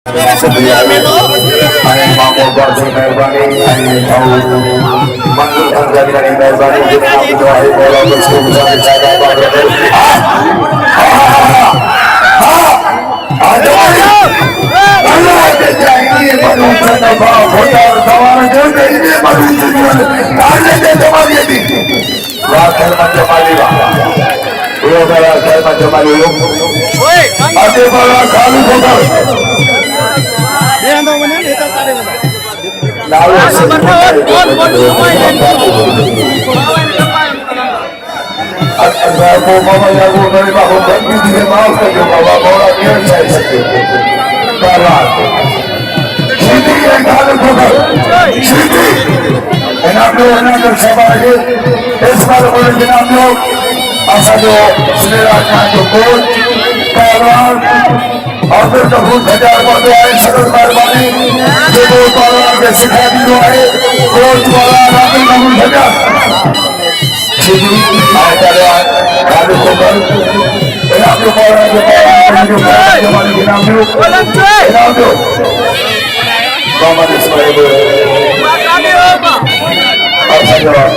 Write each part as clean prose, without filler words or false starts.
Setia itu, ayah mampu berhasil merbani, ayah tahu mantul terjadi dari merbani kita berdoa bola bersama bersama pada ada Allah kerja ini manusia bawa kotor kawan kerja ini manusia ada jemaah ini wakil macam mana ini wakil macam mana ada bala kalu kotor lalu aku mama yang dari bahu kaki dia mau kerja bawa bola dia saya sedih balas sini yang kalu kotor sini enam sebagai esmal boleh enam asal selerakan tukul kawan आखिर कबूल हजार बातें आए सदर मेहरबानी जो वो ताला के सिखा दी जो आए कोच वाला आखिर कबूल हजार सीधी आए चले आए खाली को कर इनाम जो पारा जो हमारे के नाम इनाम जो कामन इसमें वो अच्छा जवाब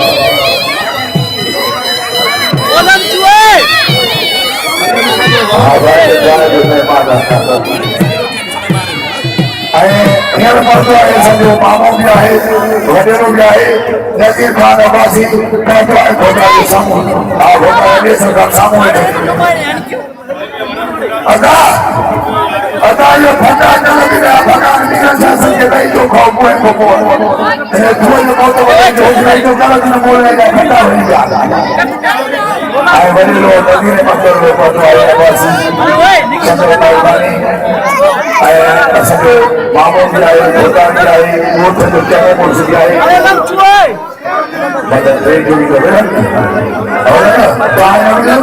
Ini perlu ada satu mamu dia, wajar dia, jadi kan apa sih? Kalau ada kota di samu, kota ini sedang samu ini. Ada yang pakai dalam dia, pakai dengan jasa kita itu kau buat. Ini dua yang kau tahu itu kalau kita boleh ada kata ini. Ayo beri lo tadi ni pasal lo foto ayah apa sih? Sampai malam ni, ayah pasal mamu dia, kota dia, kota tu क्या है मुझे क्या है? मतलब train जो भी कर रहे हैं, और कहाँ है अभी हम?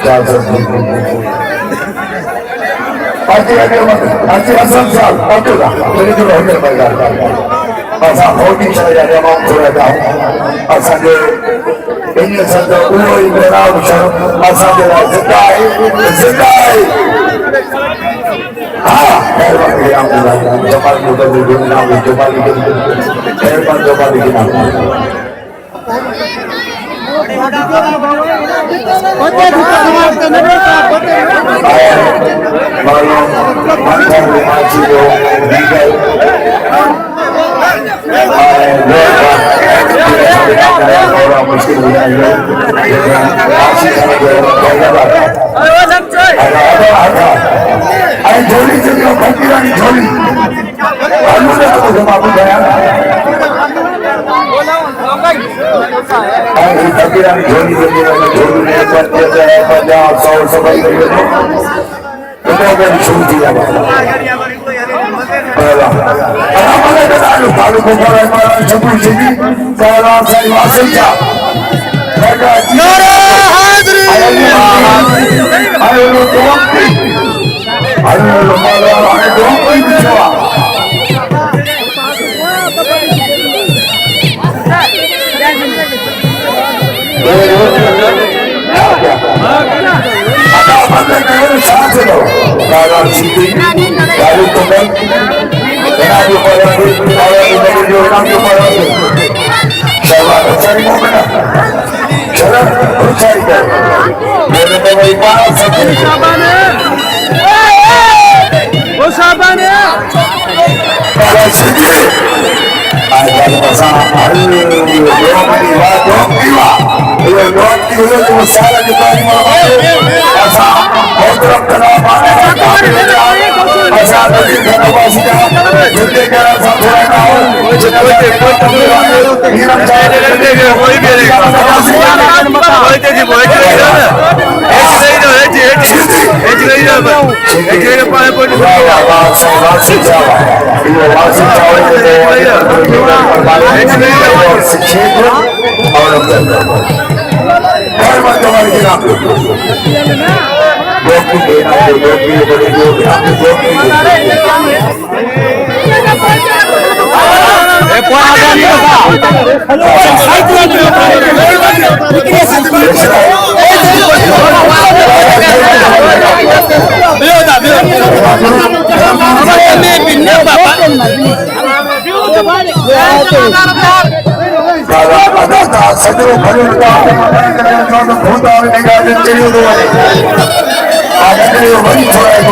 क्या सब? आज असम साल पक्का, मेरे जो रोहित भाई का, ऐसा होती चले जाते हम थोड़ा जाओ, ऐसा जो ini satu uloi berau masa dia sedai hebat yang coba kita duduk nabi coba bikin malu mantan dimaci digal orang miskin punya itu masih sama dia ada ayo joli jadi fakiran joli lalu dah aku sama aku saya ayo fakiran joli jadi pada soal sebaik itu kita akan sunti apa apa ada kalau kumpulan malam sebelum sini kalau saya masih jam ayo lu tuang ayo lu malam ayo tuang bicara ada apa yang salah tu kalau sini kalau kumpulan enam puluh orang itu coba cari mana coba cari kan mana baik pas sabane kalau sini ada masalah itu masalah kita ini masalah kontrak kenapa masalah ini kenapa sudah jadi satu tahun hilang सॼो भॼन worry थोरा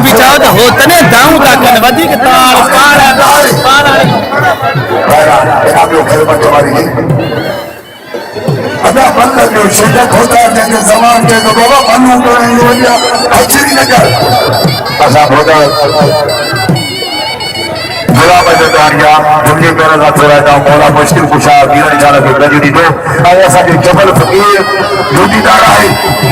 बिचाओ तो होतने दाऊं था कन वधिक तार पार अदा बंद जो शिदत होता है जैसे जमान के तो बाबा बनू तो नहीं हो गया अच्छी नजर ऐसा होता बुरा बजदारिया दुनिया मेरा ना थोड़ा था मौला मुश्किल कुशा गिरन जाना के गजरी तो ऐसा के जबल फकीर जोड़ीदार है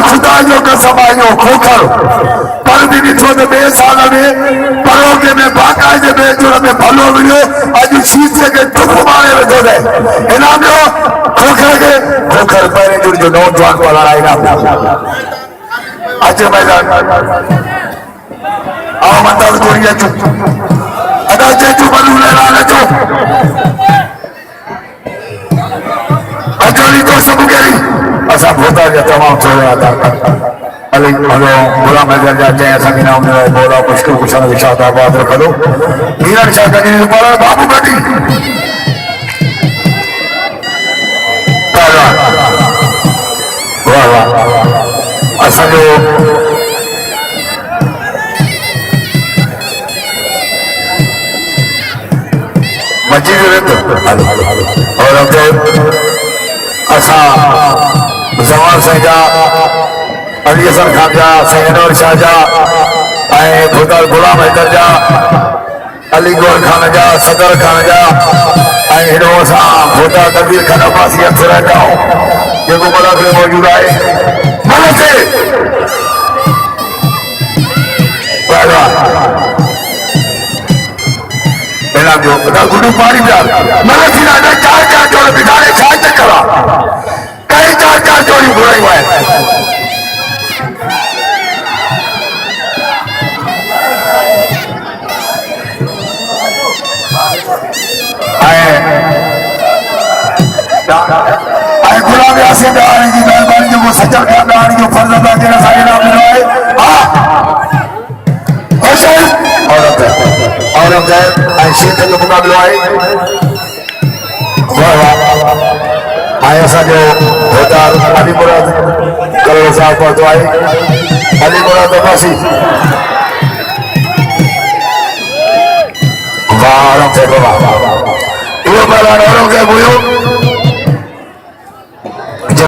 खुदा जो कसम आयो खोखर पर भी ॾिठो त ॿिए साल में परोके में बाक़ाइदे में जुड़ में भलो मिलियो अॼु शीशे खे टुक मारे वेठो रहे इनाम ॾियो खोखर खे खोखर पहिरें जुड़ जो नौजवान वारा इनाम अचे मैदान आओ मंदर जोड़ी अचो अदा चेचू बलू लेना अचो अचो नी तो सब गेरी असा भोता जो तमाम थोड़ा था अली हलो बुरा मैदान जाते हैं संगी नाम ने बोला मुश्किल कुशन विशाद आबाद रख लो मीरा शाह का जी बोला बाबू बेटी वाह वाह असा जो मस्जिद रहते और अब असा जवान सजा अली हसन खान जा सैनवर शाह जा खुदार गुलाम हैदर जा अली गौर खान जा सदर खान जा हिड़ो असां खुदा तकबीर खान अब्बासी हथ रहंदा जेको मौजूद आहे जो गुरु पारी मतलब चार चार जोड़ बिगाड़े साहित्य करा कई चार चार जोड़ी बुराई हुआ है गुलाम यासीन दानी जी मेहरबानी जो सच्चा दानी जो फर्ज अदा करण सारे नाम मिलो है हां औरंगजेब शेख जो मुकाबलो है वाह वाह असा जो होदार अली मुराद करोड़ साहब पहुंचो है अली मुराद अब्बासी वाह औरंगजेब वाह इहो मैदान औरंगजेब हुयो